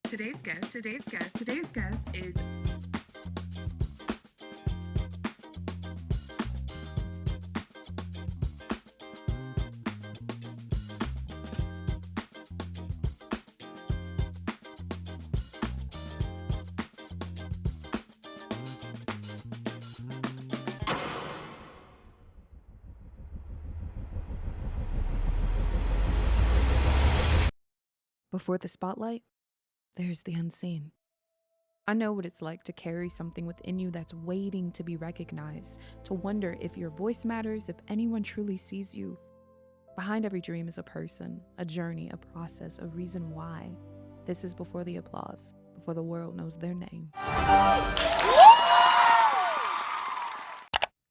Today's guest is Before the spotlight, there's the unseen. I know what it's like to carry something within you that's waiting to be recognized, to wonder if your voice matters, if anyone truly sees you. Behind every dream is a person, a journey, a process, a reason why. This is before the applause, before the world knows their name.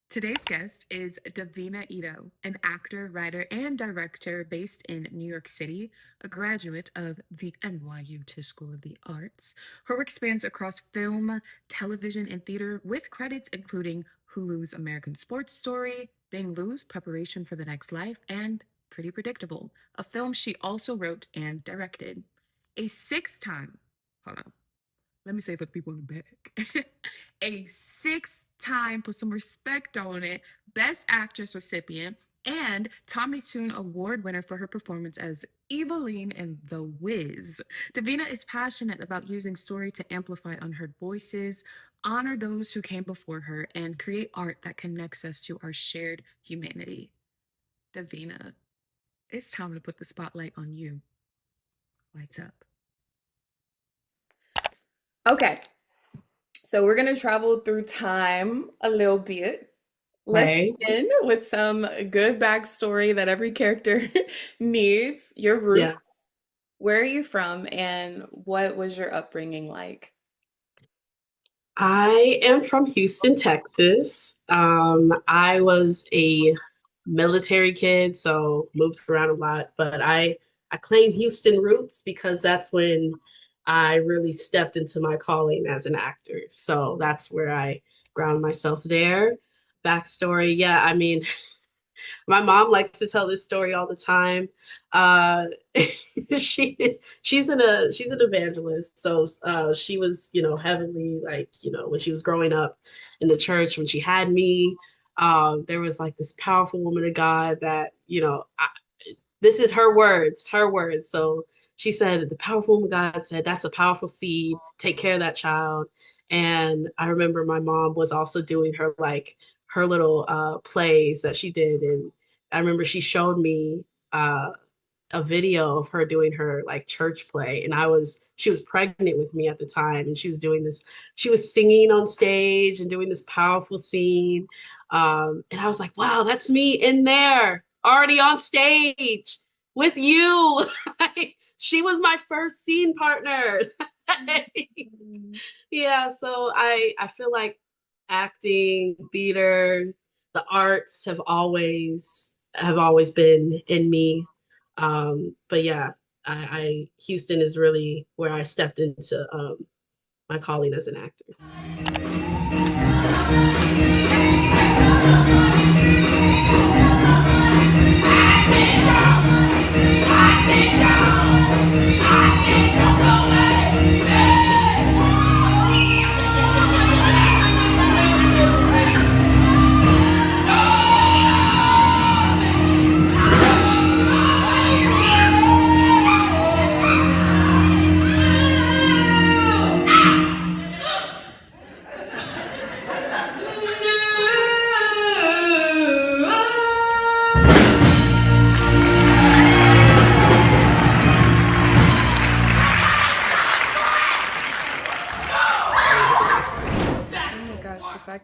Today's guest is Divina Ito, an actor, writer, and director based in New York City, a graduate of the NYU School of the Arts. Her work spans across film, television, and theater, with credits including Hulu's American Sports Story, Bing Lou's Preparation for the Next Life, and Pretty Predictable, a film she also wrote and directed. A six-time, hold on, let me say it for the people in the back. A six-time, put some respect on it, Best Actress recipient and Tommy Tune Award winner for her performance as Eveline in The Wiz. Davina is passionate about using story to amplify unheard voices, honor those who came before her, and create art that connects us to our shared humanity. Davina, it's time to put the spotlight on you. Lights up. Okay, so we're gonna travel through time a little bit. Let's Right. begin with some good backstory that every character needs. Your roots. Yeah. Where are you from, and what was your upbringing like? I am from Houston, Texas. I was a military kid, so moved around a lot, but I claim Houston roots because that's when I really stepped into my calling as an actor. So that's where I ground myself there. Backstory, yeah, I mean, my mom likes to tell this story all the time. Uh, she's an evangelist, so she was heavily like when she was growing up in the church when she had me. There was like this powerful woman of God that this is her words, her words. So she said the powerful woman of God said that's a powerful seed. Take care of that child. And I remember my mom was also doing her little plays that she did, and I remember she showed me uh, a video of her doing her like church play, and she was pregnant with me at the time, and she was doing this. She was singing on stage and doing this powerful scene, and I was like, wow, that's me in there already on stage with you. She was my first scene partner. Yeah, so I feel like acting, theater, the arts have always been in me. But yeah, I Houston is really where I stepped into my calling as an actor.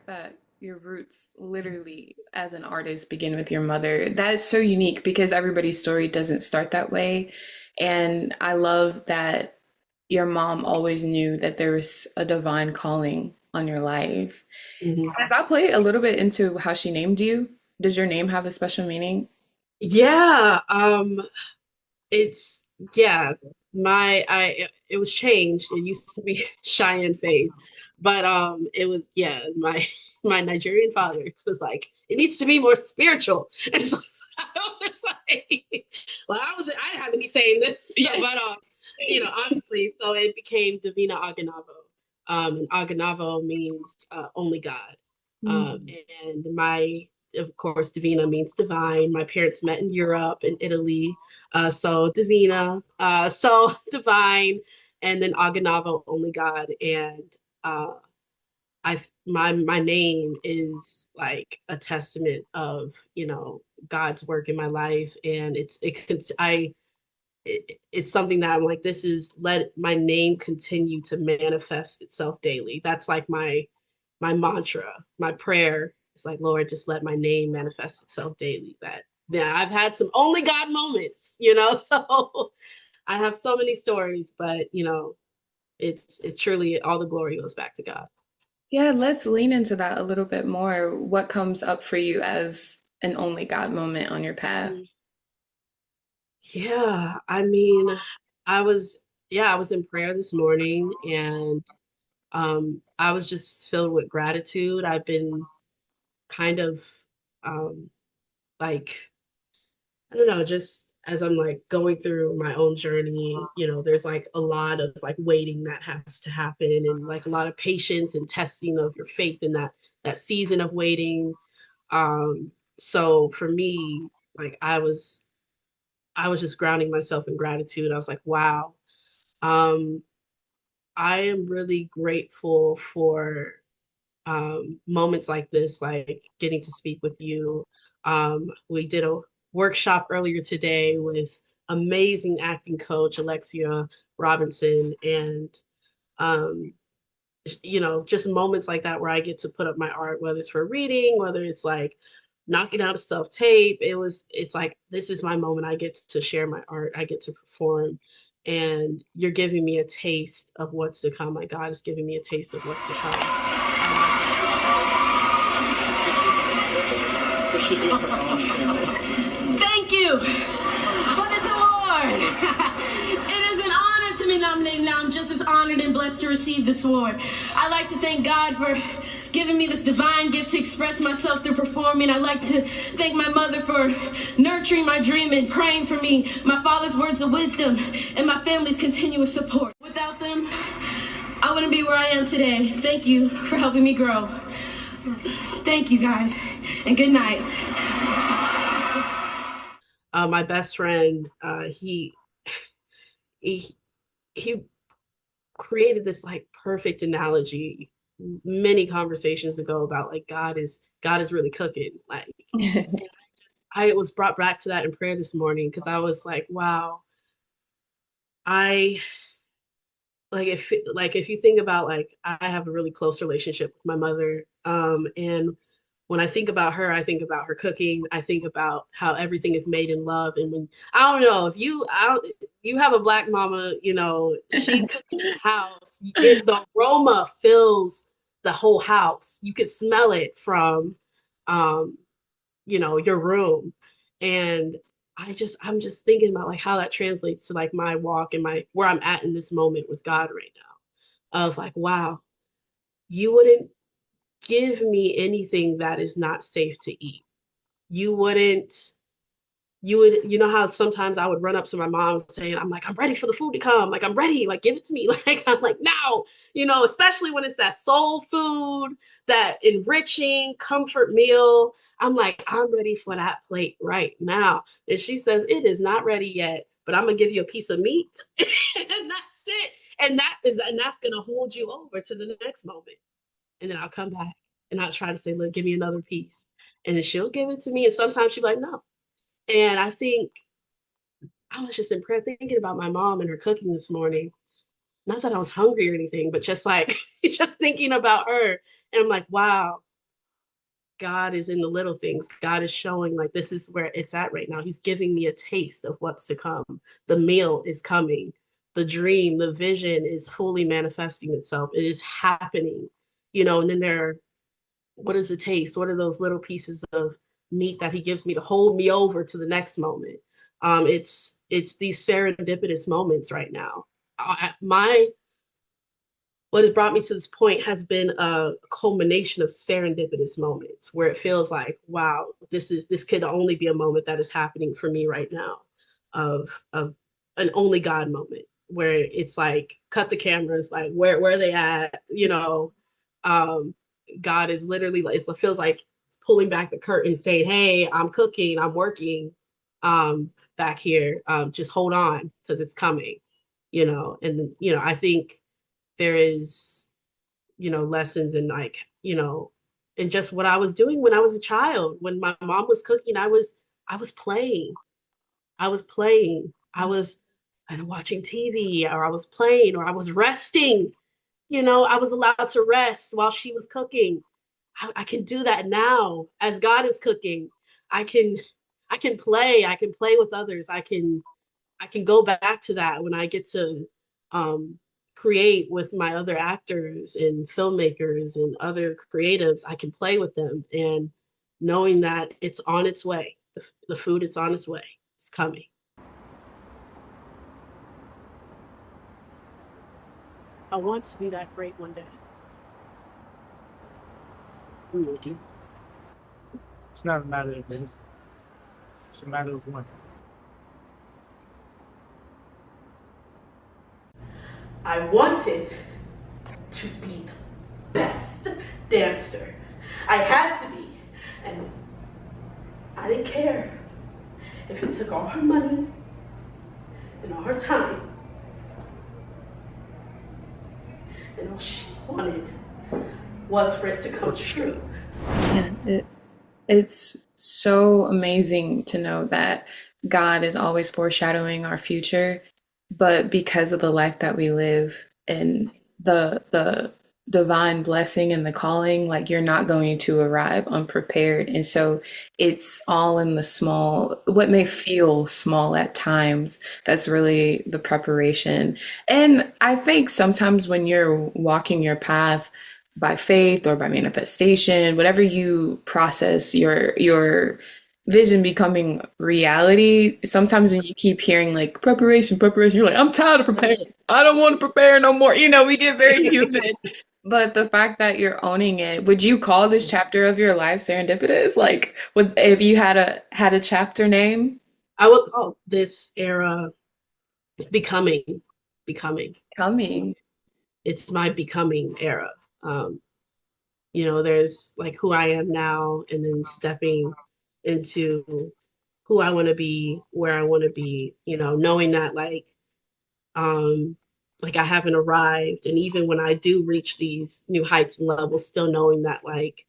That your roots literally as an artist begin with your mother. That is so unique because everybody's story doesn't start that way. And I love that your mom always knew that there was a divine calling on your life. Mm-hmm. Does that play a little bit into how she named you? Does your name have a special meaning? Yeah, it's yeah. It was changed. It used to be Cheyenne Faith, but it was my Nigerian father was like it needs to be more spiritual, and so I was like, well, I didn't have any say in this, Yeah. but Honestly, so it became Divina Aganavo. And Aganavo means only God. Mm. And of course, Divina means divine. My parents met in Europe, in Italy. So Divina, so divine, and then Aganavo, only God. And uh, my name is like a testament of, God's work in my life, and it's something that I'm like, this is, let my name continue to manifest itself daily. That's like my mantra, my prayer. It's like, Lord, just let my name manifest itself daily. That, yeah, I've had some only God moments, so I have so many stories, but it's truly, all the glory goes back to God. Yeah, let's lean into that a little bit more. What comes up for you as an only God moment on your path? Mm. Yeah, I mean, I was I was in prayer this morning, and I was just filled with gratitude. I've been kind of um like, I don't know, just as I'm like going through my own journey, there's like a lot of like waiting that has to happen, and like a lot of patience and testing of your faith in that season of waiting. So for me, like I was just grounding myself in gratitude. I was like, wow, um, I am really grateful for moments like this, like getting to speak with you. We did a workshop earlier today with amazing acting coach Alexia Robinson, and um, just moments like that where I get to put up my art, whether it's for reading, whether it's like knocking out a self tape. It's like, this is my moment. I get to share my art, I get to perform, and you're giving me a taste of what's to come. Like, God is giving me a taste of what's to come. Thank you for this award. It is an honor to be nominated. Now I'm just as honored and blessed to receive this award. I'd like to thank God for giving me this divine gift to express myself through performing. I'd like to thank my mother for nurturing my dream and praying for me, my father's words of wisdom, and my family's continuous support. Without them, I wouldn't be where I am today. Thank you for helping me grow. Thank you, guys, and good night. My best friend, he he created this like perfect analogy many conversations ago about like, God is really cooking. Like, I was brought back to that in prayer this morning, because I was like, wow, I if you think about, like, I have a really close relationship with my mother, and when I think about her, I think about her cooking. I think about how everything is made in love. And when, I don't know if you have a Black mama, she cooking in the house, the aroma fills the whole house. You could smell it from, um, your room. And I'm just thinking about like how that translates to like my walk and my where I'm at in this moment with God right now. Of like, wow, you wouldn't give me anything that is not safe to eat. You wouldn't, you know how sometimes I would run up to my mom saying, I'm like, I'm ready for the food to come. Like, I'm ready. Like, give it to me. Like, I'm like, now, especially when it's that soul food, that enriching comfort meal. I'm like, I'm ready for that plate right now. And she says, it is not ready yet, but I'm going to give you a piece of meat. And that's it. And that's going to hold you over to the next moment. And then I'll come back and I'll try to say, look, give me another piece. And then she'll give it to me. And sometimes she's like, no. And I think I was just in prayer thinking about my mom and her cooking this morning. Not that I was hungry or anything, but just like, just thinking about her. And I'm like, wow, God is in the little things. God is showing like, this is where it's at right now. He's giving me a taste of what's to come. The meal is coming. The dream, the vision is fully manifesting itself. It is happening, and then what is the taste? What are those little pieces of meat that he gives me to hold me over to the next moment? It's these serendipitous moments right now. My What has brought me to this point has been a culmination of serendipitous moments where it feels like, wow, this could only be a moment that is happening for me right now, of an only God moment where it's like cut the cameras, like where are they at, um God is literally like, it feels like it's pulling back the curtain saying, hey, I'm cooking, I'm working back here, just hold on because it's coming, and I think there is, lessons in, like, and just what I was doing when I was a child. When my mom was cooking, I was playing. I was either watching TV, or I was playing, or I was resting. I was allowed to rest while she was cooking. I can do that now as God is cooking. I can I can play. I can play with others. I can go back to that when I get to um, create with my other actors and filmmakers and other creatives. I can play with them, and knowing that it's on its way. The food, it's on its way. It's coming. I want to be that great one day. It's not a matter of if, it's a matter of when. I wanted to be the best dancer. I had to be. And I didn't care if it took all her money and all her time. And all she wanted was for it to come true. Yeah, it's so amazing to know that God is always foreshadowing our future, but because of the life that we live and the divine blessing and the calling, like you're not going to arrive unprepared. And so it's all in the small, what may feel small at times, that's really the preparation. And I think sometimes when you're walking your path, by faith or by manifestation, whatever you process your vision becoming reality. Sometimes when you keep hearing like preparation, preparation, you're like, I'm tired of preparing. I don't want to prepare no more. We get very human. But the fact that you're owning it, would you call this chapter of your life serendipitous? Like, would if you had a chapter name? I would call this era becoming, becoming. So Coming. it's my becoming era. Um, there's like who I am now, and then stepping into who I want to be, where I want to be, knowing that like I haven't arrived. And even when I do reach these new heights and levels, still knowing that like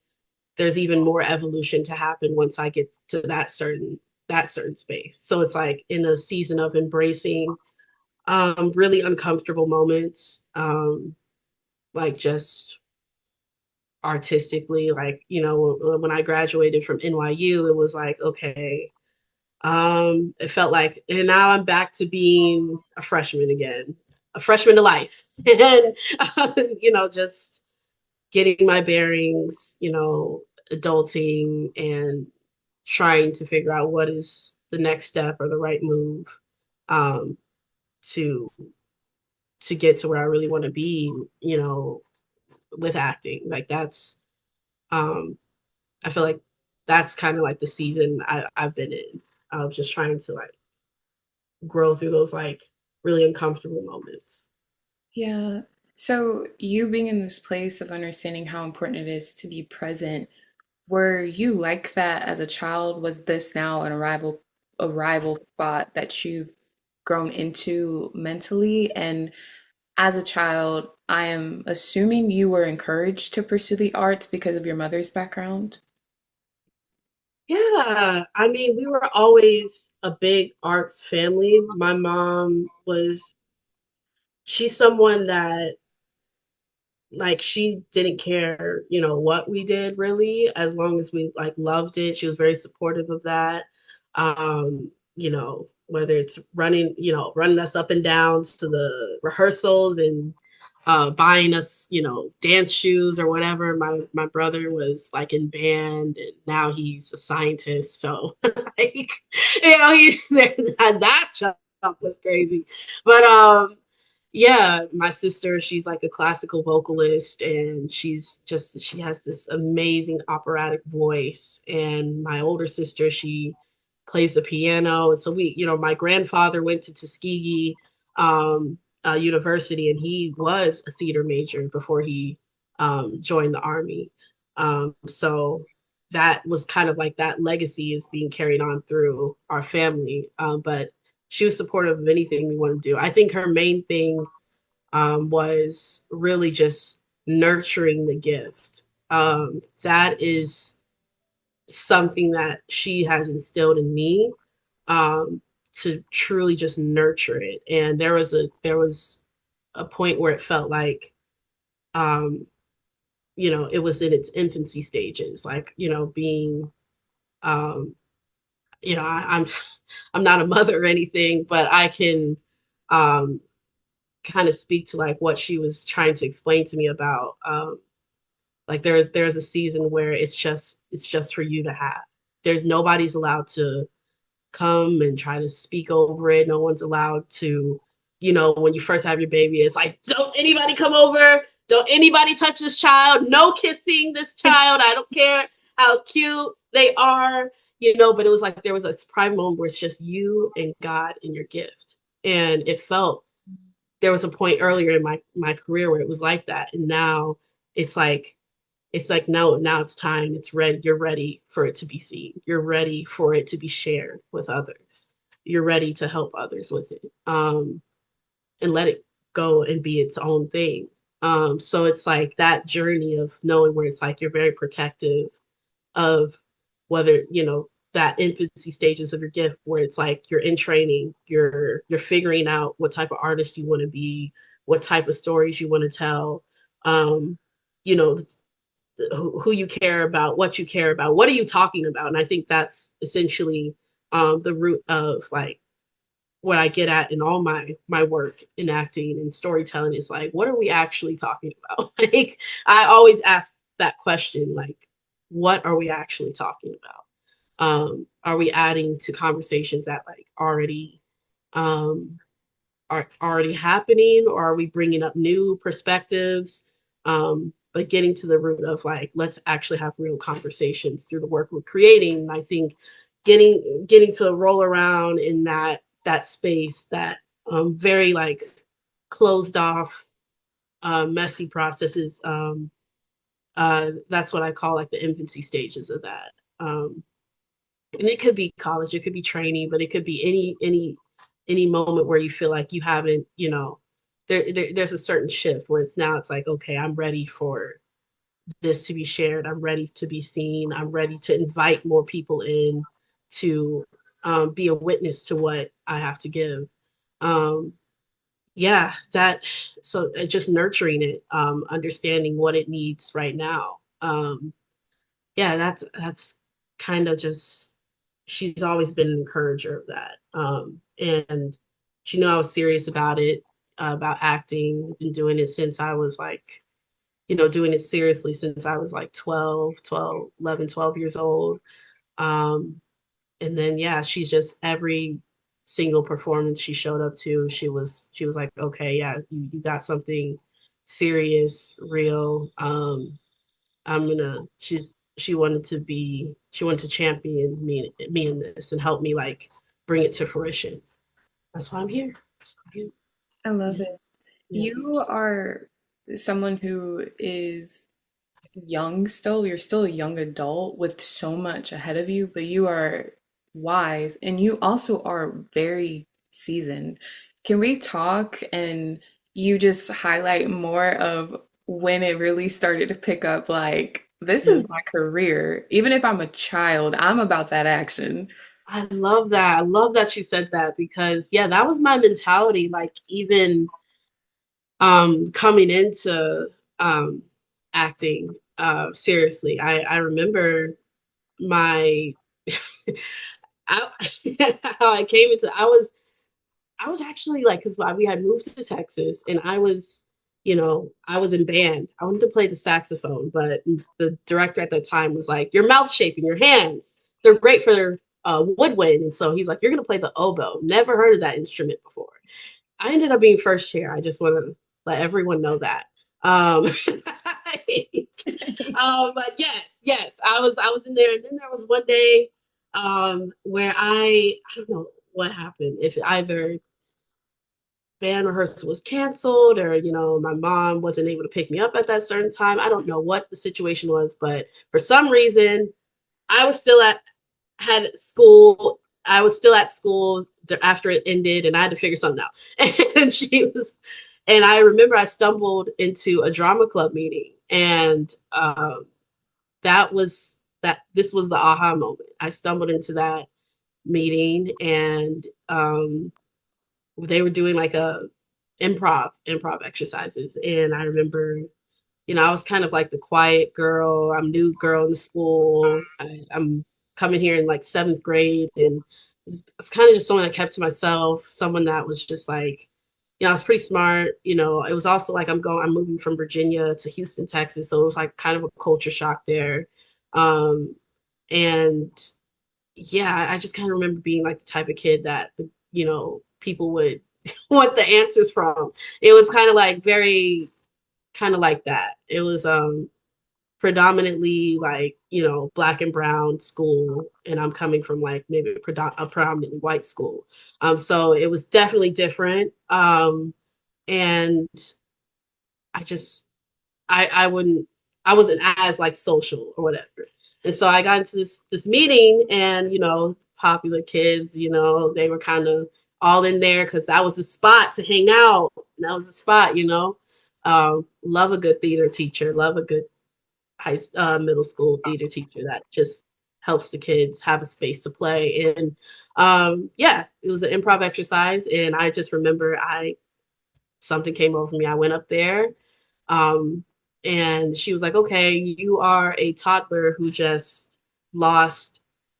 there's even more evolution to happen once I get to that certain space. So it's like in a season of embracing really uncomfortable moments, like just artistically, like, when I graduated from NYU, it was like, okay, it felt like, and now I'm back to being a freshman again, a freshman to life. And just getting my bearings, adulting, and trying to figure out what is the next step or the right move, um, to get to where I really want to be, with acting. Like that's um I feel like that's kind of like the season I've been in, of just trying to like grow through those like really uncomfortable moments. Yeah. So you being in this place of understanding how important it is to be present, were you like that as a child? Was this now an arrival spot that you've grown into mentally? And as a child, I am assuming you were encouraged to pursue the arts because of your mother's background. Yeah, I mean, we were always a big arts family. My mom was she's someone that, like, she didn't care, what we did really, as long as we like loved it. She was very supportive of that. Whether it's running us up and down to the rehearsals, and buying us, dance shoes or whatever. My brother was like in band, and now he's a scientist. So like, he that jump was crazy. But yeah, my sister, she's like a classical vocalist, and she has this amazing operatic voice. And my older sister, she plays the piano. And so my grandfather went to Tuskegee. university, and he was a theater major before he joined the army. So that was kind of like that legacy is being carried on through our family. But she was supportive of anything we want to do. I think her main thing was really just nurturing the gift. That is something that she has instilled in me, um, to truly just nurture it. And there was a point where it felt like, um, it was in its infancy stages, like, being, um, I'm I'm not a mother or anything, but I can um, kind of speak to like what she was trying to explain to me about. Like there's a season where it's just for you to have. There's nobody's allowed to come and try to speak over it. No one's allowed to, when you first have your baby, it's like, don't anybody come over. Don't anybody touch this child. No kissing this child. I don't care how cute they are, but it was like there was a private moment where it's just you and God and your gift. And it felt there was a point earlier in my career where it was like that. And now it's like no, now it's time. It's ready. You're ready for it to be seen. You're ready for it to be shared with others. You're ready to help others with it, and let it go and be its own thing. So it's like that journey of knowing where it's like you're very protective of whether that infancy stages of your gift, where it's like you're in training, you're figuring out what type of artist you want to be, what type of stories you want to tell, um, you know who you care about, what you care about, what are you talking about. And I think that's essentially the root of like what I get at in all my work in acting and storytelling is like, what are we actually talking about? Like I always ask that question, like, what are we actually talking about? Are we adding to conversations that like um, are already happening, or are we bringing up new perspectives? But getting to the root of like, let's actually have real conversations through the work we're creating. And I think getting to roll around in that space, that very like closed off, messy processes. That's what I call like the infancy stages of that. And it could be college, it could be training, but it could be any moment where you feel like you haven't, there's a certain shift where it's like, okay, I'm ready for this to be shared. I'm ready to be seen. I'm ready to invite more people in to be a witness to what I have to give. Um, yeah, so just nurturing it, understanding what it needs right now. Yeah, that's kind of just, she's always been an encourager of that. And she knew I was serious about it, about acting. I've been doing it since I was like, doing it seriously since I was like 12 years old. Um, and then, yeah, she's just every single performance she showed up to, she was like, okay, yeah, you got something serious, real. She wanted to champion me in this and help me like bring it to fruition. That's why I'm here. That's why I'm here. I love Yeah, it. yeah. You are someone who is young still. You're still a young adult with so much ahead of you, but you are wise and you also are very seasoned. Can we talk and you just highlight more of when it really started to pick up? Like, this Yeah. is my career. Even if I'm a child, I'm about that action. I love that. I love that you said that because yeah, that was my mentality. Like even coming into um acting seriously. I remember my I, how I came into I was actually like, because we had moved to Texas and I was in band. I wanted to play the saxophone, but the director at the time was like, your mouth shape and your hands, they're great for woodwind. And so he's like, you're going to play the oboe. Never heard of that instrument before. I ended up being first chair. I just want to let everyone know that. Um, but yes, I was in there. And then there was one day where I don't know what happened. If either band rehearsal was canceled, or my mom wasn't able to pick me up at that certain time. I don't know what the situation was, but for some reason I was still at had school. I was still at school after it ended, and I had to figure something out. And and I remember I stumbled into a drama club meeting, and this was the aha moment. I stumbled into that meeting, and they were doing like a improv exercises, and I remember, I was kind of like the quiet girl. I'm new girl in the school. I'm coming here in like seventh grade, and it's kind of just someone that kept to myself, someone that was just like, I was pretty smart. It was also like I'm moving from Virginia to Houston, Texas, so it was like kind of a culture shock there. Um, and yeah, I just kind of remember being like the type of kid that people would want the answers from. It was kind of like very kind of like that. It was predominantly like, black and brown school, and I'm coming from like maybe a predominantly white school. So it was definitely different. And I just I wouldn't I wasn't as like social or whatever. And so I got into this meeting, and popular kids, they were kind of all in there because that was the spot to hang out. And that was the spot. Love a good theater teacher, love a good middle school theater teacher that just helps the kids have a space to play. And yeah, it was an improv exercise, and I just remember something came over me. I went up there, um, and she was like, "Okay, you are a toddler who just lost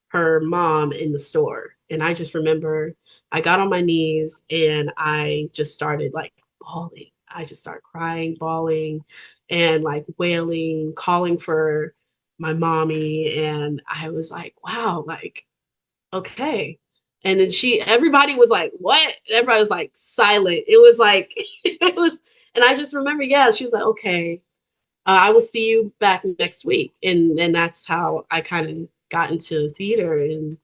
her mom in the store." And I just remember I got on my knees, and I just started like bawling. I just started crying, bawling, and like wailing, calling for my mommy. And I was like, wow, like, okay. And then everybody was like, what? Everybody was like silent. It was like, it was, and I just remember, yeah, she was like, okay, I will see you back next week. And then that's how I kind of got into theater. And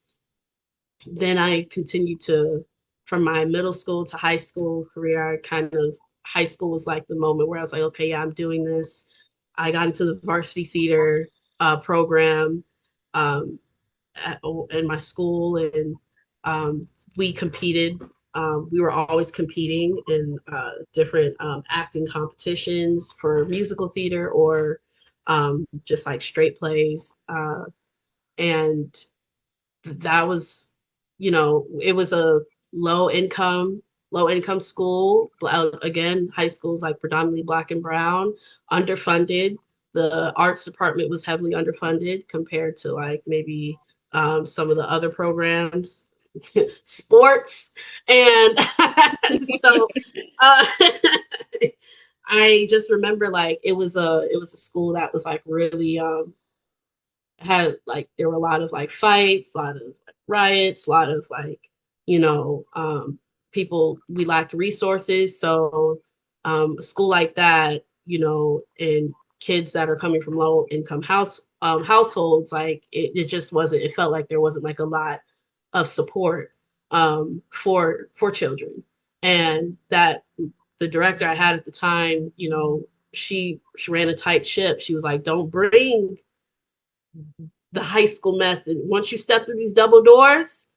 then I continued from my middle school to high school career. High school was like the moment where I was like, okay, yeah, I'm doing this. I got into the varsity theater program um, in my school, and we competed. We were always competing in different acting competitions for musical theater, or just like straight plays. And that was, it was a low income school. Again, high school is like predominantly black and brown, underfunded. The arts department was heavily underfunded compared to like maybe some of the other programs, sports. And so uh, I just remember like it was a school that was like really had like there were a lot of like fights, a lot of like, riots, a lot of like people, we lacked resources. So a school like that, and kids that are coming from low income households, like it just wasn't. It felt like there wasn't like a lot of support for children, and that the director I had at the time, she ran a tight ship. She was like, don't bring the high school mess. And once you step through these double doors,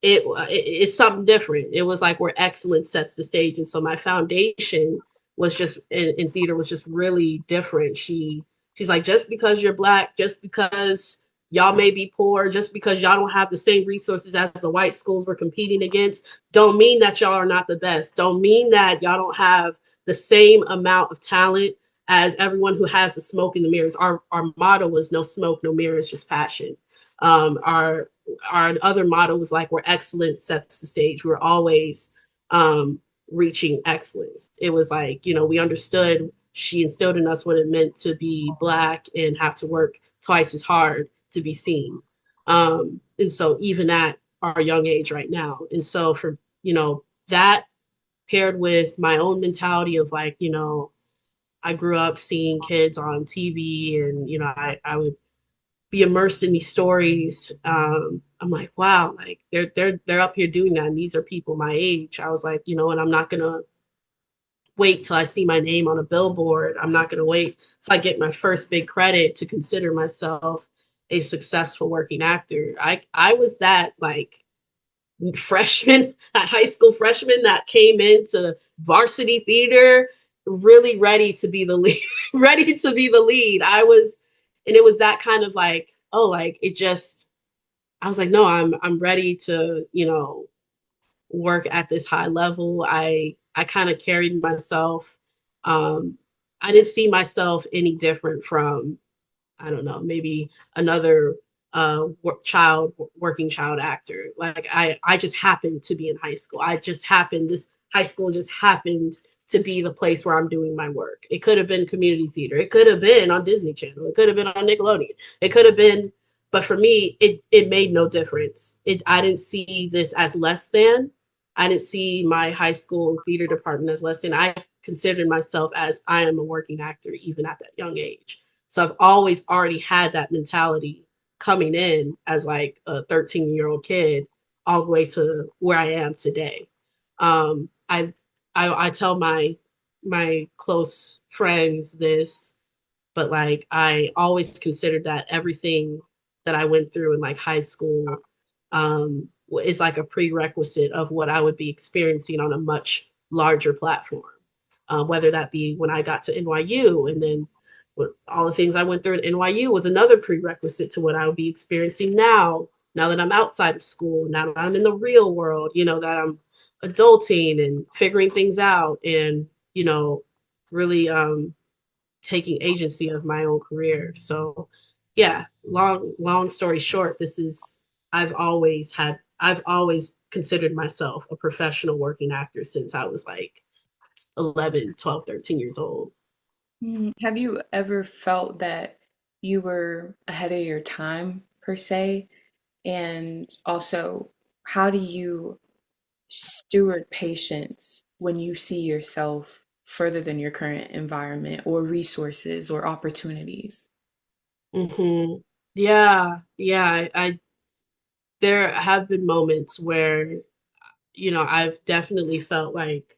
it's something different. It was like where excellence sets the stage. And so my foundation was just in theater was just really different. She's like, just because you're black, just because y'all may be poor, just because y'all don't have the same resources as the white schools we're competing against, don't mean that y'all are not the best. Don't mean that y'all don't have the same amount of talent as everyone who has the smoke in the mirrors. Our motto was no smoke, no mirrors, just passion. Our other motto was like where excellence sets the stage. We were always reaching excellence. It was like, we understood, she instilled in us what it meant to be black and have to work twice as hard to be seen. And so even at our young age right now. And so for, that paired with my own mentality of like, I grew up seeing kids on TV, and I would be immersed in these stories. I'm like, wow, like they're up here doing that, and these are people my age. I was like, and I'm not gonna wait till I see my name on a billboard. I'm not going to wait till I get my first big credit to consider myself a successful working actor. I was that like freshman, that high school freshman that came into varsity theater really ready to be the lead, ready to be the lead. I was, and it was that kind of like, oh, like it just, I was like, no, I'm ready to, work at this high level. I kind of carried myself. Um, I didn't see myself any different from, I don't know, maybe another working child actor. Like I just happened to be in high school. This high school just happened to be the place where I'm doing my work. It could have been community theater. It could have been on Disney Channel. It could have been on Nickelodeon. It could have been, but for me, it made no difference. I didn't see this as less than. I didn't see my high school theater department as less than. I considered myself as I am a working actor even at that young age. So I've always already had that mentality coming in as like a 13-year-old kid all the way to where I am today. Um, I, I tell my close friends this, but like I always considered that everything that I went through in like high school is like a prerequisite of what I would be experiencing on a much larger platform. Whether that be when I got to NYU, and then all the things I went through at NYU was another prerequisite to what I would be experiencing now that I'm outside of school, now that I'm in the real world, that I'm adulting and figuring things out and, really taking agency of my own career. So yeah, long story short, I've always considered myself a professional working actor since I was like 11, 12, 13 years old. Have you ever felt that you were ahead of your time, per se? And also, how do you steward patience when you see yourself further than your current environment or resources or opportunities? Hmm. Yeah, yeah. There have been moments where, I've definitely felt like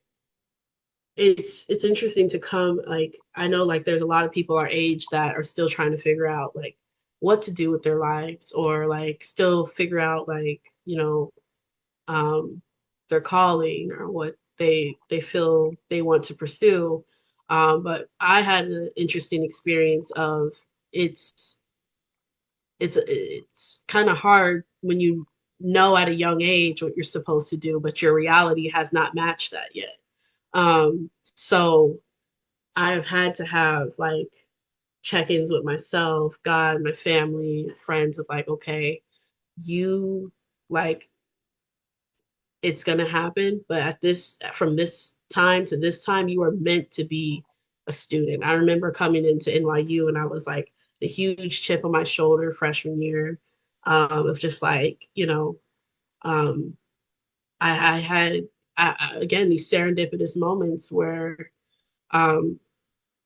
it's interesting to come, like I know like there's a lot of people our age that are still trying to figure out like what to do with their lives, or like still figure out like, um their calling or what they feel they want to pursue. But I had an interesting experience of, it's it's kind of hard when you know at a young age what you're supposed to do, but your reality has not matched that yet. So I've had to have like check-ins with myself, God, my family, friends of like, okay, you like, it's gonna happen, but from this time to this time, you are meant to be a student. I remember coming into NYU and I was like the huge chip on my shoulder freshman year, of just like, um, I had again these serendipitous moments where, um,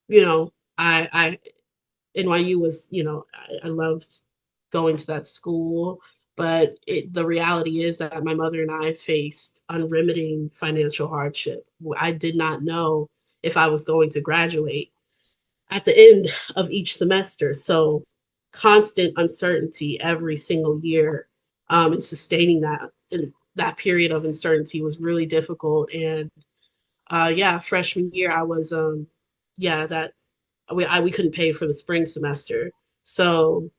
you know, I NYU was, I loved going to that school, but the reality is that my mother and I faced unremitting financial hardship. I did not know if I was going to graduate at the end of each semester. So constant uncertainty every single year, and sustaining that in that period of uncertainty was really difficult. And yeah, freshman year I was yeah, that we couldn't pay for the spring semester. So,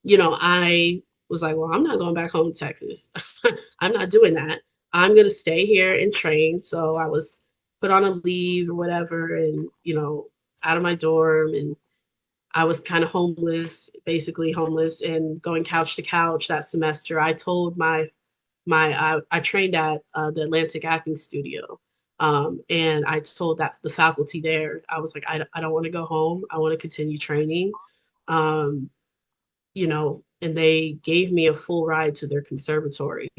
I was like, well, I'm not going back home to Texas. I'm not doing that. I'm gonna stay here and train. So I was put on a leave or whatever, and out of my dorm, and I was kind of homeless, basically homeless, and going couch to couch that semester. I told I trained at the Atlantic Acting Studio. And I told that the faculty there, I was like, I don't want to go home. I want to continue training. Um, and they gave me a full ride to their conservatory.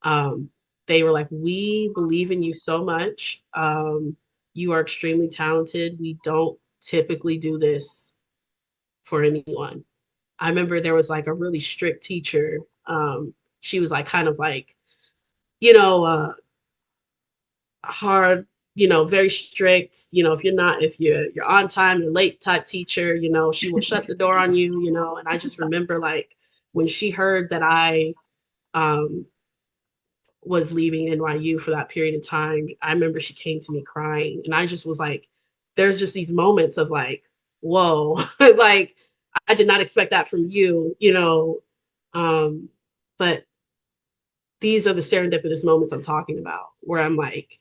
Um, they were like, we believe in you so much. You are extremely talented. We don't typically do this for anyone. I remember there was like a really strict teacher. She was like kind of like, you know, uh, hard. very strict. If you're on time, you're late type teacher, she will shut the door on you, and I just remember like when she heard that I um was leaving NYU for that period of time, I remember she came to me crying. And I just was like, there's just these moments of like, whoa, like I did not expect that from you. Um, but these are the serendipitous moments I'm talking about where I'm like,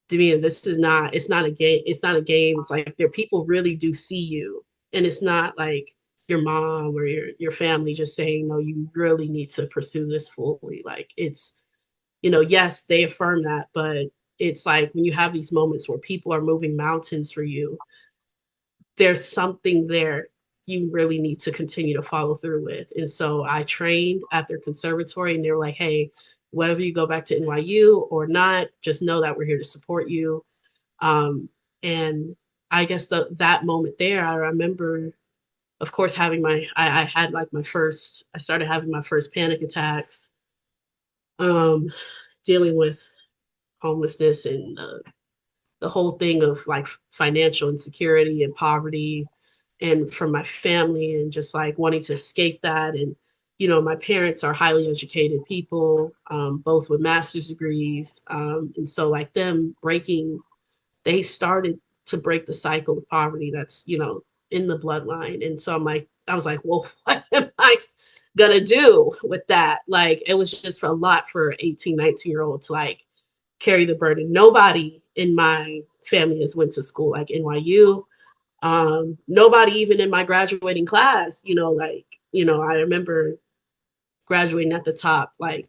Davina, it's not a game. It's not a game. It's like there people really do see you. And it's not like your mom or your family just saying, no, you really need to pursue this fully. Like yes, they affirm that, but it's like when you have these moments where people are moving mountains for you, there's something there you really need to continue to follow through with. And so I trained at their conservatory and they were like, hey, whether you go back to NYU or not, just know that we're here to support you. And I guess that moment there, I remember, of course, I had like I started having my first panic attacks, um, dealing with homelessness and the whole thing of like financial insecurity and poverty and from my family and just like wanting to escape that. And, my parents are highly educated people, both with master's degrees. And so like they started to break the cycle of poverty that's, in the bloodline. And so I was like, well, what am I gonna do with that? Like, it was just a lot for 18, 19-year-old to like carry the burden. Nobody in my family has went to school like NYU. Nobody even in my graduating class, I remember graduating at the top, like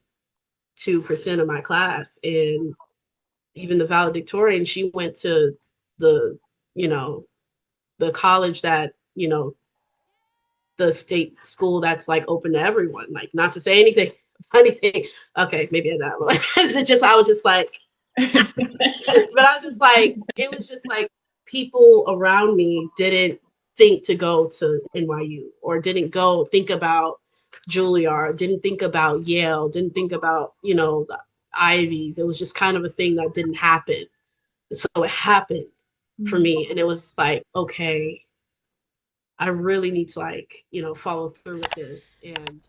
2% of my class. And even the valedictorian, she went to the, you know, the college that, the state school that's like open to everyone. Like, not to say anything, anything. Okay, maybe not. I was just like, but I was just like, it was just like people around me didn't think to go to NYU or didn't go think about Juilliard, didn't think about Yale, didn't think about, the Ivies. It was just kind of a thing that didn't happen. So it happened for me. And it was like, okay, I really need to like, follow through with this. And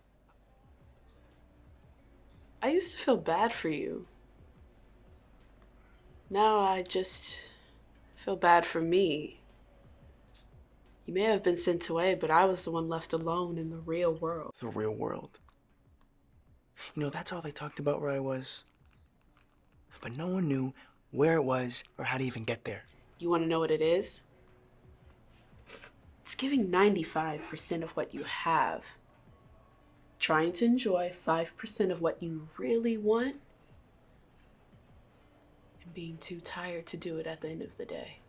I used to feel bad for you. Now I just feel bad for me. You may have been sent away, but I was the one left alone in the real world. The real world. That's all they talked about where I was. But no one knew where it was or how to even get there. You want to know what it is? It's giving 95% of what you have. Trying to enjoy 5% of what you really want. And being too tired to do it at the end of the day.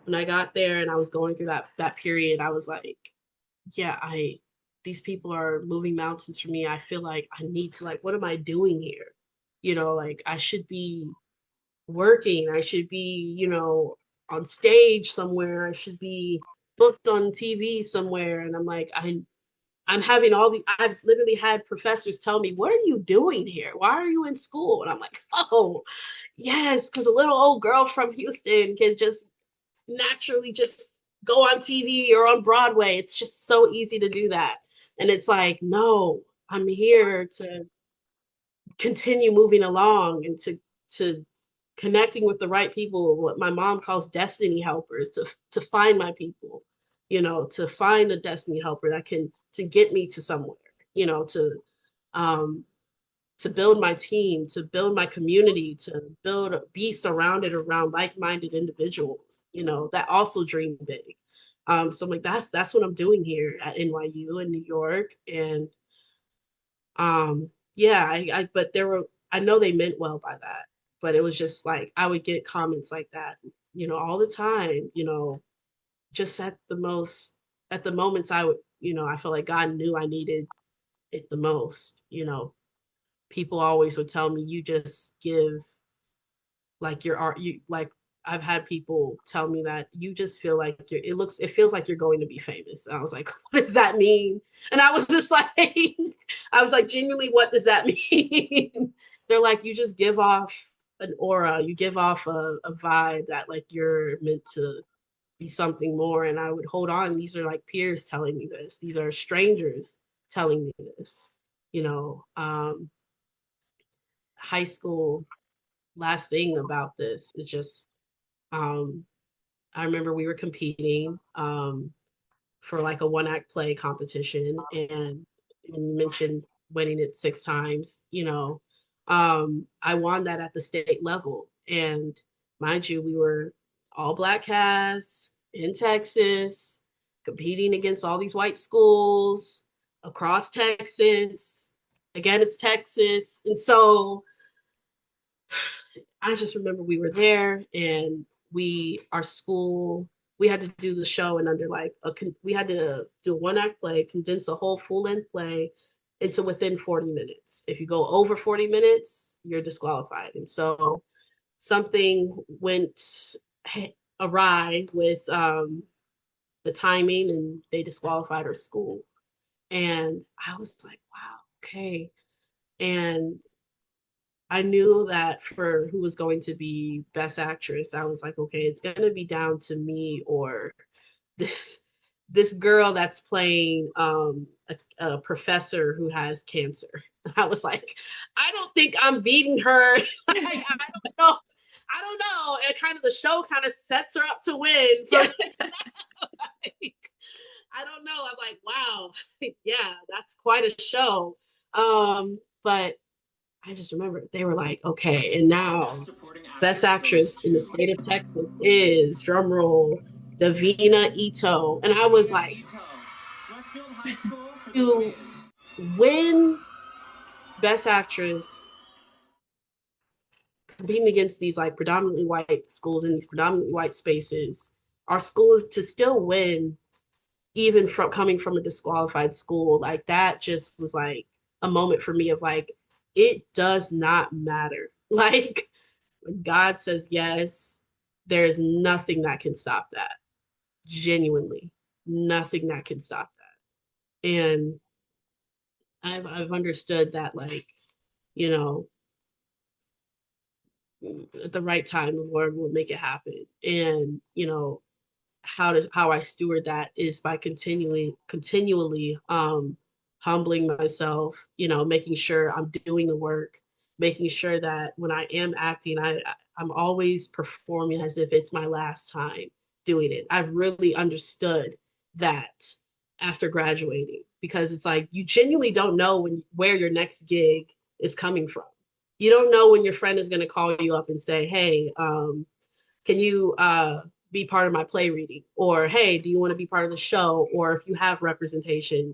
when I got there and I was going through that period, I was like, yeah, these people are moving mountains for me. I feel like I need to like, what am I doing here? Like I should be working. I should be, on stage somewhere. I should be booked on TV somewhere. And I'm like, I'm having I've literally had professors tell me, what are you doing here? Why are you in school? And I'm like, oh, yes, because a little old girl from Houston can just naturally just go on TV or on Broadway. It's just so easy to do that. And it's like, no, I'm here to continue moving along and to connecting with the right people, what my mom calls destiny helpers, to find my people, to find a destiny helper that can to get me to somewhere, um to build my team, to build my community, to be surrounded around like-minded individuals, that also dream big. So I'm like, that's what I'm doing here at NYU in New York. And yeah, but I know they meant well by that, but it was just like I would get comments like that, all the time, just at the moments I would, I felt like God knew I needed it the most. People always would tell me, you just give like your art, you like I've had people tell me that you just feel like it feels like you're going to be famous. And I was like, what does that mean? And I was just like, I was like, genuinely, what does that mean? They're like, you just give off an aura, you give off a vibe that like you're meant to be something more. And I would hold on. These are like peers telling me this. These are strangers telling me this. You know, high school. Last thing about this is just, um, I remember we were competing for like a one act play competition, and you mentioned winning it 6 times. You know, I won that at the state level, and mind you, we were all Black cast in Texas, competing against all these white schools across Texas. Again, it's Texas, and so I just remember we were there, and our school, we had to do the show and under like we had to do a one act play, condense a whole full length play into within 40 minutes. If you go over 40 minutes, you're disqualified. And so something went awry with the timing, and they disqualified our school. And I was like, wow, okay. And I knew that for who was going to be best actress, I was like, okay, it's gonna be down to me or this this girl that's playing a professor who has cancer. I was like, I don't think I'm beating her. Like, I don't know. I don't know. And kind of the show kind of sets her up to win. For, Yeah. like, I don't know. I'm like, wow, yeah, that's quite a show. But I just remember they were like, okay, and now best actress in the state of Texas is drumroll Divina Ito. And I was like, you win best actress competing against these like predominantly white schools in these predominantly white spaces. Our schools to still win, even from coming from a disqualified school, like that just was like a moment for me of like, it does not matter. Like when God says yes, there's nothing that can stop that. Genuinely, nothing that can stop that. And I've understood that, like, you know, at the right time the Lord will make it happen. And, you know, how I steward that is by continually humbling myself, you know, making sure I'm doing the work, making sure that when I am acting, I'm always performing as if it's my last time doing it. I've really understood that after graduating, because it's like you genuinely don't know where your next gig is coming from. You don't know when your friend is going to call you up and say, hey, can you be part of my play reading? Or, hey, do you want to be part of the show? Or if you have representation,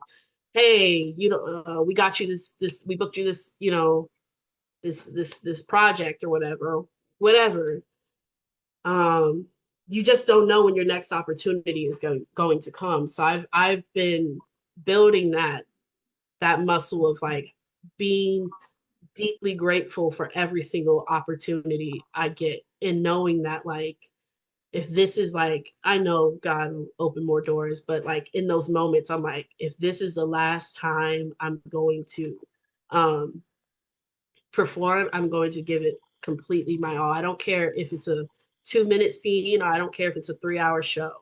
hey, you know, we got you we booked you this, you know, this project or whatever. Um, you just don't know when your next opportunity is going to come. So I've been building that muscle of like being deeply grateful for every single opportunity I get, and knowing that like if this is like, I know God will open more doors, but like in those moments, I'm like, if this is the last time I'm going to um, perform, I'm going to give it completely my all. I don't care if it's a 2 minute scene, or I don't care if it's a 3 hour show,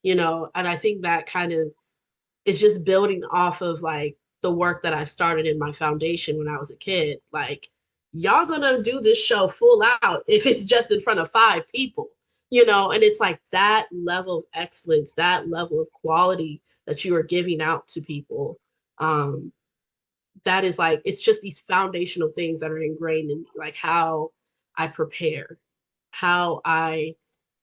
you know? And I think that kind of is just building off of like the work that I started in my foundation when I was a kid. Like, y'all gonna do this show full out if it's just in front of 5 people, you know? And it's like that level of excellence, that level of quality that you are giving out to people. That is like, it's just these foundational things that are ingrained in me, like how I prepare, how I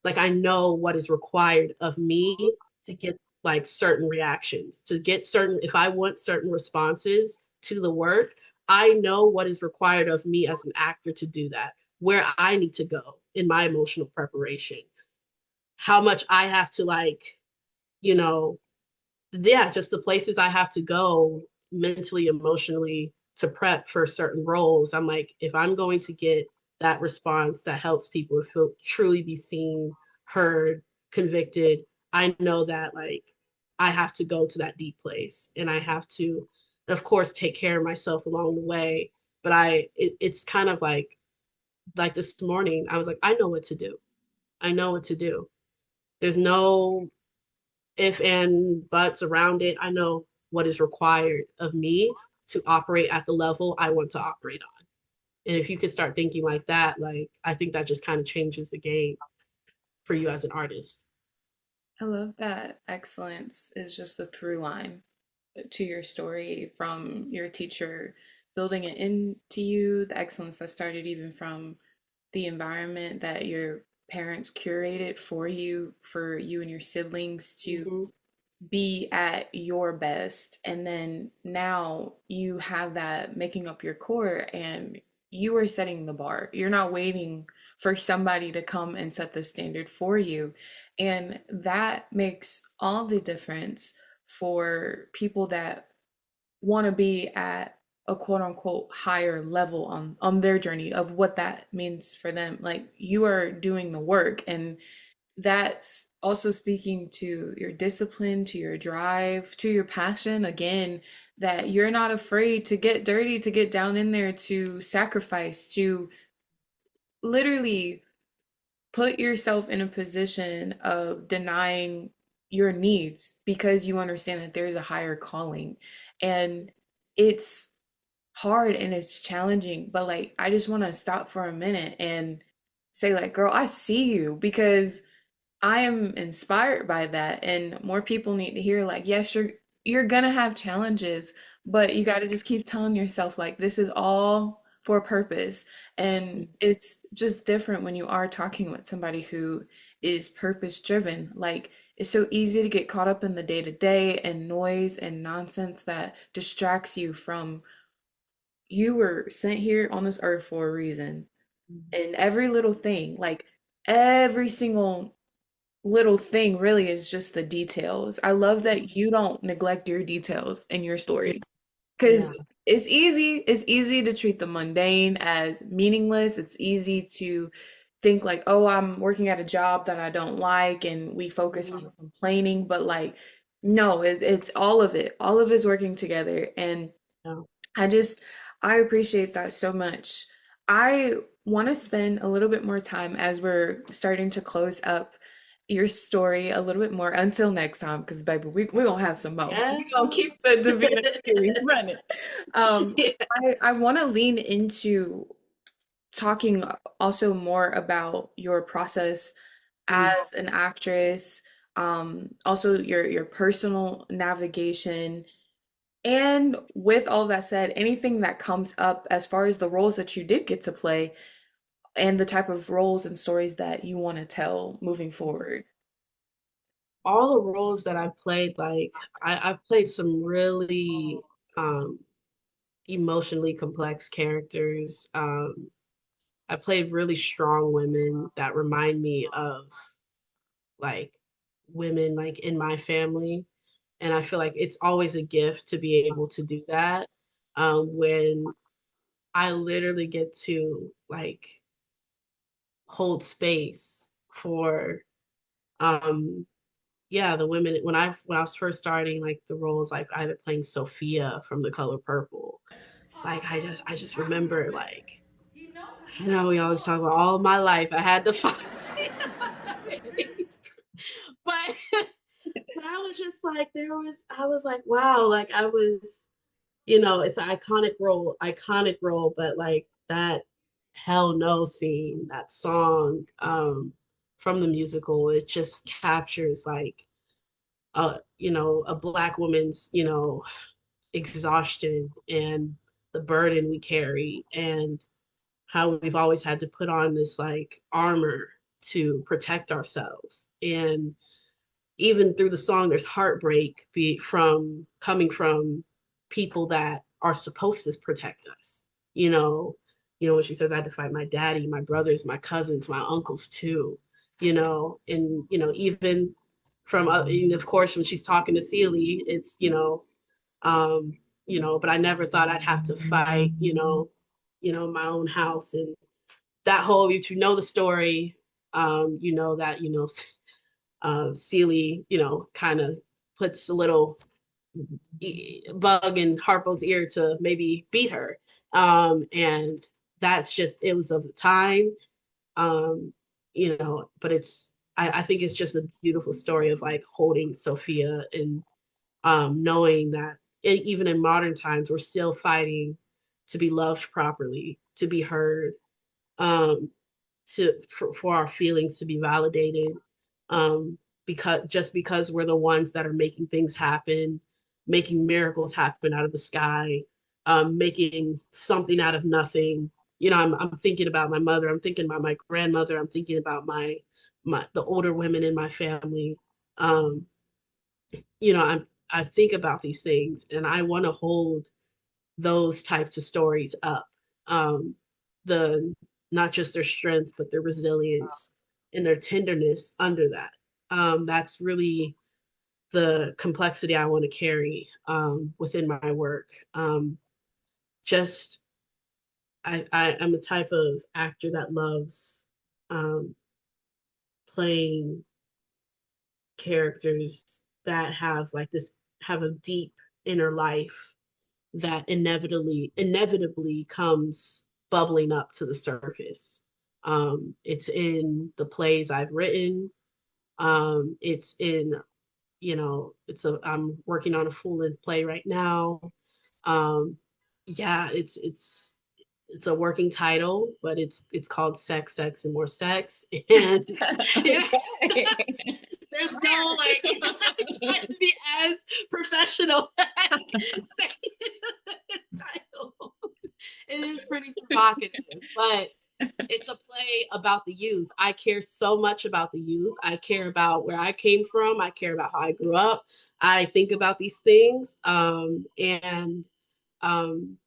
know what is required of me to get like certain reactions, to get certain, if I want certain responses to the work, I know what is required of me as an actor to do that, where I need to go in my emotional preparation, how much I have to like, you know, yeah, just the places I have to go mentally, emotionally to prep for certain roles. I'm like, if I'm going to get that response that helps people feel truly be seen, heard, convicted. I know that like I have to go to that deep place, and I have to, of course, take care of myself along the way. But it's kind of like this morning, I was like, I know what to do. I know what to do. There's no if and buts around it. I know what is required of me to operate at the level I want to operate on. And if you could start thinking like that, like I think that just kind of changes the game for you as an artist. I love that excellence is just a through line to your story from your teacher building it into you, the excellence that started even from the environment that your parents curated for you and your siblings to Mm-hmm. be at your best. And then now you have that making up your core and you are setting the bar. You're not waiting for somebody to come and set the standard for you. And that makes all the difference for people that want to be at a quote unquote higher level on their journey of what that means for them. Like you are doing the work, and that's also speaking to your discipline, to your drive, to your passion. Again, that you're not afraid to get dirty, to get down in there, to sacrifice, to literally put yourself in a position of denying your needs because you understand that there's a higher calling. And it's hard and it's challenging, but like I just want to stop for a minute and say like, girl, I see you because I am inspired by that, and more people need to hear like, yes, you're gonna have challenges, but you got to just keep telling yourself like this is all for a purpose. And it's just different when you are talking with somebody who is purpose driven. Like it's so easy to get caught up in the day to day and noise and nonsense that distracts you from you were sent here on this earth for a reason. And every little thing, like every single little thing really is just the details. I love that you don't neglect your details in your Yeah. story because Yeah. it's easy to treat the mundane as meaningless. It's easy to think like, oh, I'm working at a job that I don't like, and we focus on Mhm. the complaining, but like no, it's all of it. All of it's working together. And Yeah. I just, I appreciate that so much. I want to spend a little bit more time as we're starting to close up your story a little bit more until next time, because baby, we're gonna have some more. Yeah. We're gonna keep the Divina series running. Um, Yeah. I want to lean into talking also more about your process Mm. as an actress, also your personal navigation, and with all that said, anything that comes up as far as the roles that you did get to play and the type of roles and stories that you want to tell moving forward. All the roles that I played, like I've played some really um emotionally complex characters. I played really strong women that remind me of like women like in my family. And I feel like it's always a gift to be able to do that. When I literally get to like hold space for um yeah, the women when I was first starting like the roles like either playing Sophia from The Color Purple. Like I just remember like I know we always talk about all of my life I had to fight. but but I was just like I was like wow, like I was, it's an iconic role, but like that Hell No scene, that song from the musical, it just captures like a black woman's, exhaustion and the burden we carry and how we've always had to put on this like armor to protect ourselves. And even through the song, there's heartbreak be from coming from people that are supposed to protect us. You know, when she says I had to fight my daddy, my brothers, my cousins, my uncles too. And even from and of course when she's talking to Celie, it's um, but I never thought I'd have to fight, my own house and that whole, if you know the story, you know that, Celie, kind of puts a little bug in Harpo's ear to maybe beat her. And that's just, it was of the time. Um, but I think it's just a beautiful story of like holding Sophia and knowing that even in modern times, we're still fighting to be loved properly, to be heard, um, for our feelings to be validated, um, because we're the ones that are making things happen, making miracles happen out of the sky, making something out of nothing. I'm thinking about my mother. I'm thinking about my grandmother. I'm thinking about my the older women in my family. Um, I think about these things, and I want to hold those types of stories up. The Not just their strength, but their resilience and their tenderness under that. That's really the complexity I want to carry within my work. Just I'm the type of actor that loves um, playing characters that have a deep inner life that inevitably comes bubbling up to the surface. It's in the plays I've written. It's in, I'm working on a full length play right now. Um, yeah, it's a working title, but it's called Sex, Sex, and More Sex. And yeah, there's no like trying to be as professional as saying the title. It is pretty provocative, but it's a play about the youth. I care so much about the youth. I care about where I came from. I care about how I grew up. I think about these things. And um,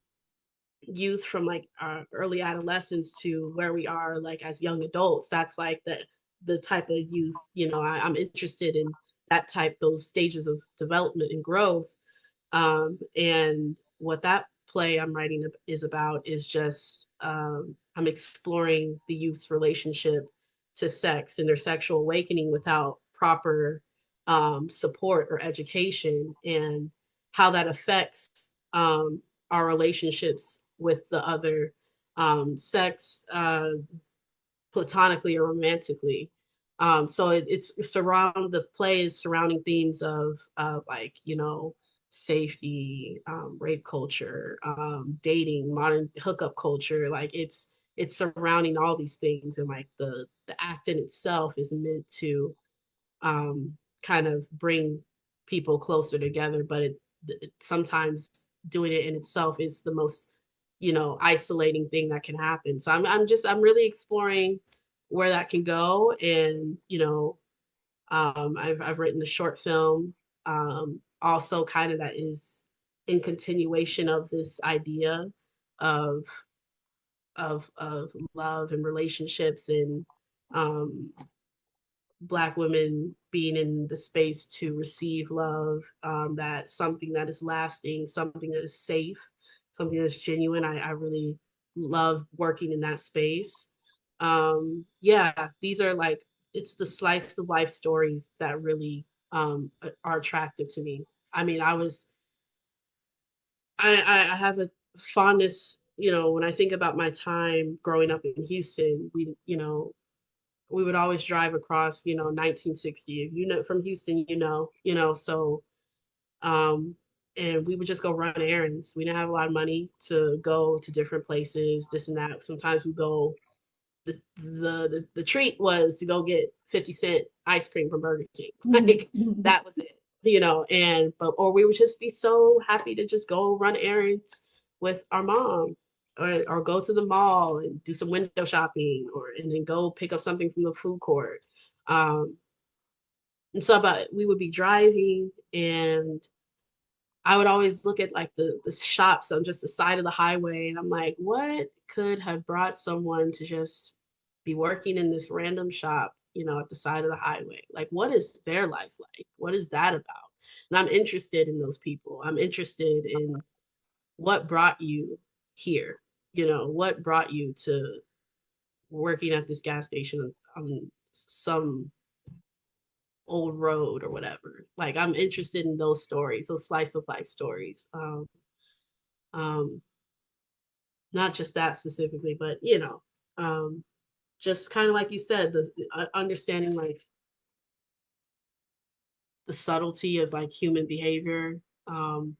youth from like our early adolescence to where we are like as young adults. That's like the type of youth, I'm interested in that type, those stages of development and growth. And what that play I'm writing is about is just I'm exploring the youth's relationship to sex and their sexual awakening without proper support or education, and how that affects our relationships with the other sex, platonically or romantically. So it's surround the play is surrounding themes of like, safety, rape culture, dating, modern hookup culture. Like it's surrounding all these things, and like the act in itself is meant to kind of bring people closer together, but it sometimes doing it in itself is the most, isolating thing that can happen. So I'm really exploring where that can go. And I've written a short film, also kind of that is in continuation of this idea of of love and relationships, and um Black women being in the space to receive love, that something that is lasting, something that is safe, something that's genuine. I really love working in that space. Yeah, these are like, it's the slice of life stories that really are attractive to me. I mean, I have a fondness, when I think about my time growing up in Houston. We would always drive across, 1960. From Houston, so and we would just go run errands. We didn't have a lot of money to go to different places, this and that. Sometimes we go, the treat was to go get 50-cent ice cream from Burger King. Like that was it, and but or we would just be so happy to just go run errands with our mom, or go to the mall and do some window shopping, and then go pick up something from the food court. And so but we would be driving, and I would always look at like the shops on just the side of the highway, and I'm like, what could have brought someone to just be working in this random shop, at the side of the highway? Like, what is their life like? What is that about? And I'm interested in those people. I'm interested in what brought you here. What brought you to working at this gas station on some old road or whatever. Like I'm interested in those stories, those slice of life stories. Um, not just that specifically, but um, just kind of like you said, the understanding like the subtlety of like human behavior.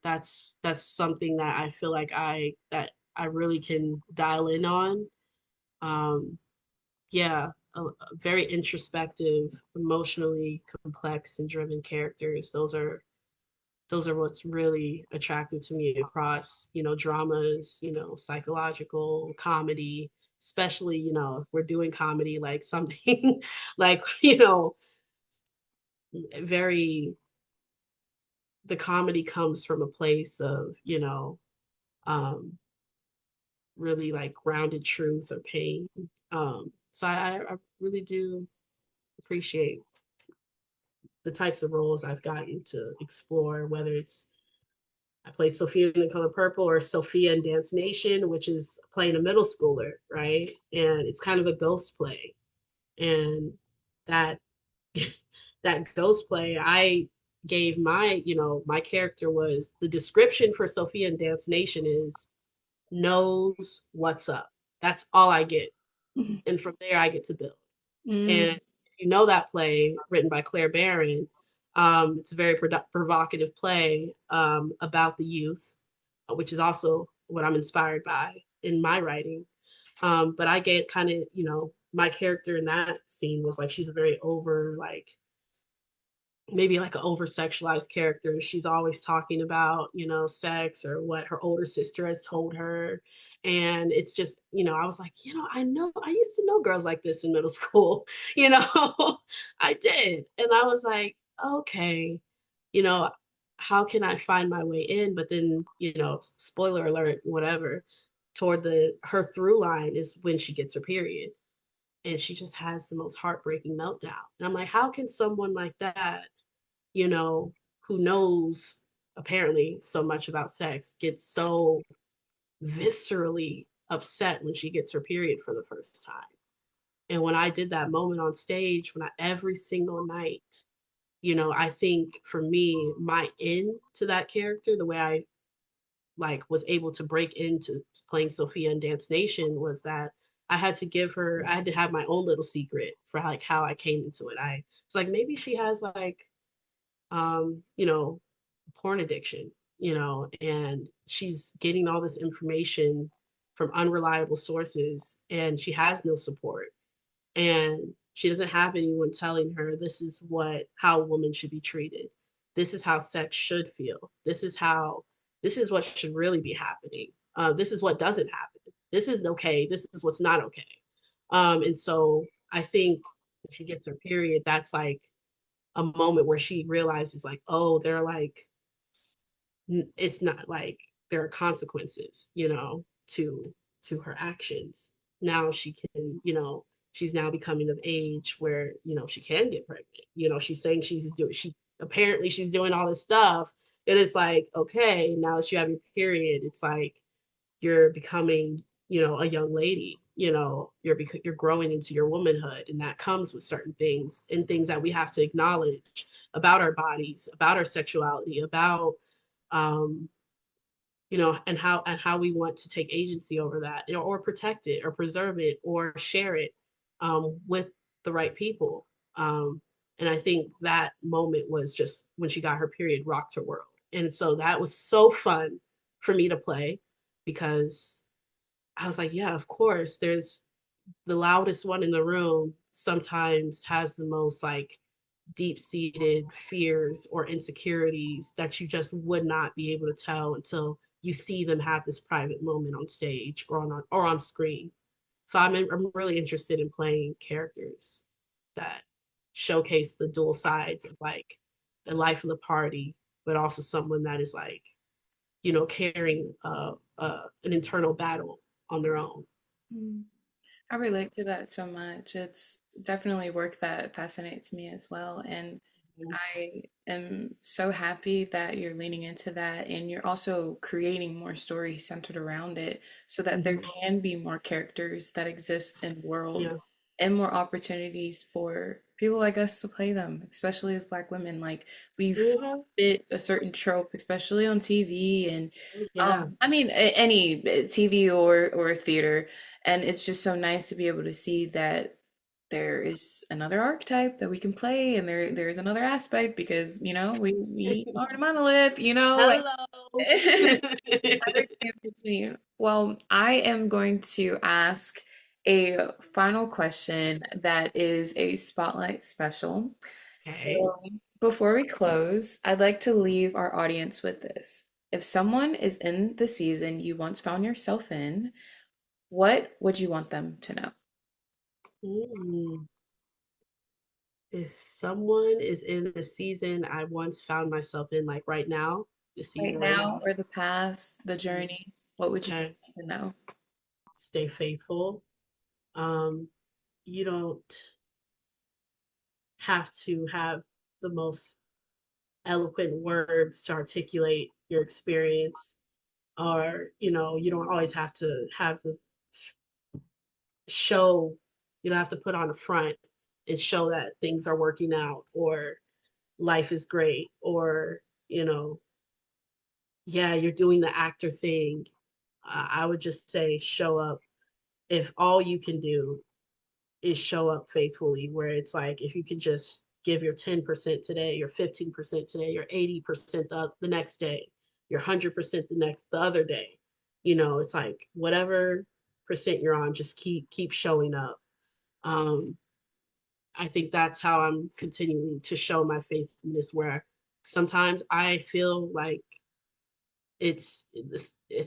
That's something that I feel like I really can dial in on. Um, yeah, very introspective, emotionally complex and driven characters. Those are what's really attractive to me across, dramas, psychological comedy, especially, if we're doing comedy, like something like, very, the comedy comes from a place of, um, really like grounded truth or pain. So I really do appreciate the types of roles I've gotten to explore, whether it's I played Sophia in The Color Purple or Sophia in Dance Nation, which is playing a middle schooler, right? And it's kind of a ghost play. And that that ghost play, I gave my character was the description for Sophia in Dance Nation is knows what's up. That's all I get. And from there I get to build. Mm. And if you know that play, written by Claire Barron, it's a very provocative play about the youth, which is also what I'm inspired by in my writing. But I get kind of, my character in that scene was like she's a very over like maybe like an over sexualized character. She's always talking about, sex or what her older sister has told her. And it's just, I was like, I used to know girls like this in middle school, I did. And I was like, okay, you know, how can I find my way in? But then, spoiler alert, whatever, toward her through line is when she gets her period. And she just has the most heartbreaking meltdown. And I'm like, how can someone like that who knows apparently so much about sex gets so viscerally upset when she gets her period for the first time. And when I did that moment on stage, every single night, I think for me, my in to that character, the way I like was able to break into playing Sophia in Dance Nation was that I had to have my own little secret for like how I came into it. I was like, maybe she has like um, you know, porn addiction, and she's getting all this information from unreliable sources and she has no support. And she doesn't have anyone telling her this is how a woman should be treated. This is how sex should feel. This is what should really be happening. This is what doesn't happen. This isn't okay. This is what's not okay. And so I think if she gets her period, that's like a moment where she realizes like, oh, they're like, it's not like there are consequences, to her actions. Now she can, she's now becoming of age where, she can get pregnant. She's saying she's doing all this stuff. And it's like, okay, now that you have your period, it's like you're becoming, a young lady, you're growing into your womanhood, and that comes with certain things and things that we have to acknowledge about our bodies, about our sexuality, about um, and how we want to take agency over that, or protect it, or preserve it, or share it with the right people. And I think that moment was just when she got her period, rocked her world, and so that was so fun for me to play because I was like, yeah, of course. There's the loudest one in the room sometimes has the most like deep seated fears or insecurities that you just would not be able to tell until you see them have this private moment on stage or on screen. So I'm really interested in playing characters that showcase the dual sides of like the life of the party, but also someone that is like, carrying an internal battle on their own. Mm. I relate to that so much. It's definitely work that fascinates me as well. And I am so happy that you're leaning into that and you're also creating more stories centered around it so that there Mhm. can be more characters that exist in worlds Yeah. and more opportunities for people like us to play them, especially as Black women. Like we Mhm. fit a certain trope, especially on TV and Yeah. I mean any TV or theater. And it's just so nice to be able to see that there is another archetype that we can play and there's another aspect because we are a monolith, like Hello. everything in between. Well, I am going to ask a final question that is a spotlight special. Okay. So before we close, I'd like to leave our audience with this. If someone is in the season you once found yourself in, what would you want them to know? Mm. If someone is in a season I once found myself in, like right now, the Right season right now now, or the past, the mm, journey, what would you okay, want to know? stay faithful. Um, you don't have to have the most eloquent words to articulate your experience, or you don't always have to have the show, you don't have to put on a front and show that things are working out or life is great, or you know yeah, you're doing the actor thing. I would just say show up. If all you can do is show up faithfully, where it's like if you can just give your 10% today, your 15% today, your 80% the next day, your 100% the other day. It's like whatever percent you're on, just keep showing up. Um, I think that's how I'm continuing to show my faithfulness, where sometimes I feel like it's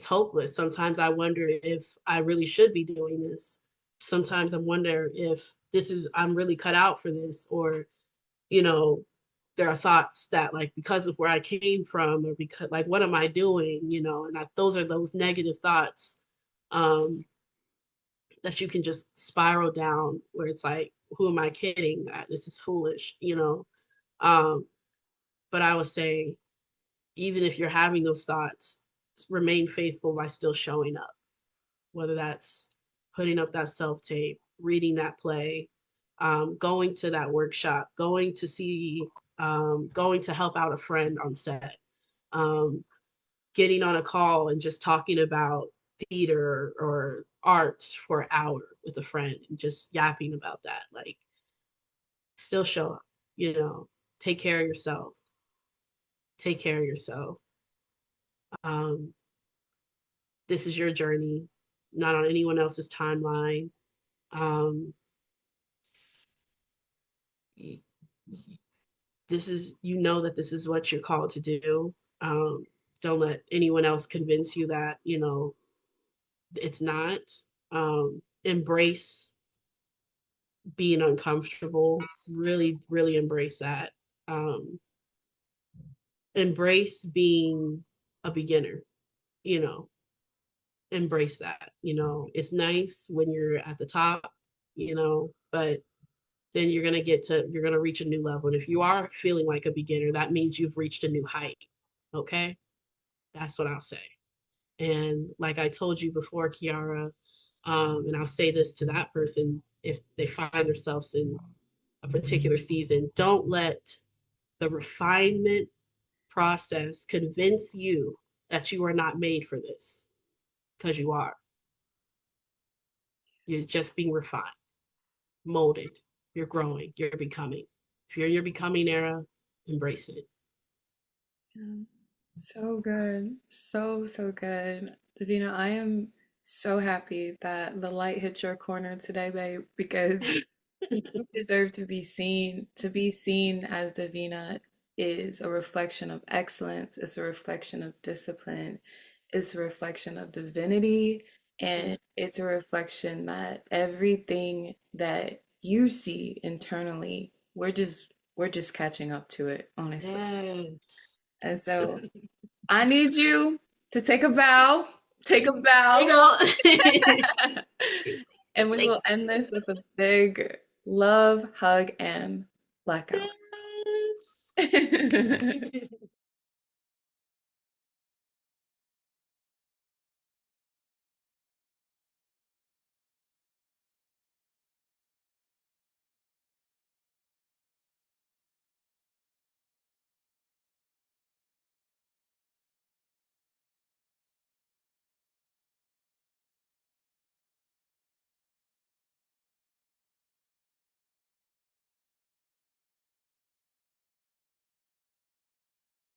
hopeless. Sometimes I wonder if I really should be doing this. Sometimes I wonder if I'm really cut out for this, or you know there are thoughts that, like, because of where I came from, or because, like, what am I doing, and those are those negative thoughts, um that you can just spiral down, where it's like, who am I kidding? This is foolish. um but I would say, even if you're having those thoughts, remain faithful by still showing up, whether that's putting up that self tape, reading that play, going to that workshop, going to help out a friend on set, um, getting on a call and just talking about theater or arts for an hour with a friend and just yapping about that. Like, still show up, you know, take care of yourself, take care of yourself. Um, this is your journey, not on anyone else's timeline. Um, this is, that this is what you're called to do. Um, don't let anyone else convince you that, it's not. Embrace being uncomfortable. Really, really embrace that. Um, embrace being a beginner, you know, embrace that. It's nice when you're at the top, but then you're gonna reach a new level. And if you are feeling like a beginner, that means you've reached a new height. Okay. That's what I'll say. And like I told you before, Kiara, and I'll say this to that person if they find themselves in a particular season, don't let the refinement process convince you that you are not made for this, because you are. You're just being refined, molded. You're growing, you're becoming. If you're in your becoming era, embrace it. Yeah. So good. So, so good. Davina, I am so happy that the light hit your corner today, babe, because you deserve to be seen. To be seen as Davina is a reflection of excellence, it's a reflection of discipline, it's a reflection of divinity, and it's a reflection that everything that you see internally, we're just catching up to it, honestly. Yes. And so I need you to take a bow. Take a There you bow. go. And we will end this with a big love, hug, and blackout. Yes.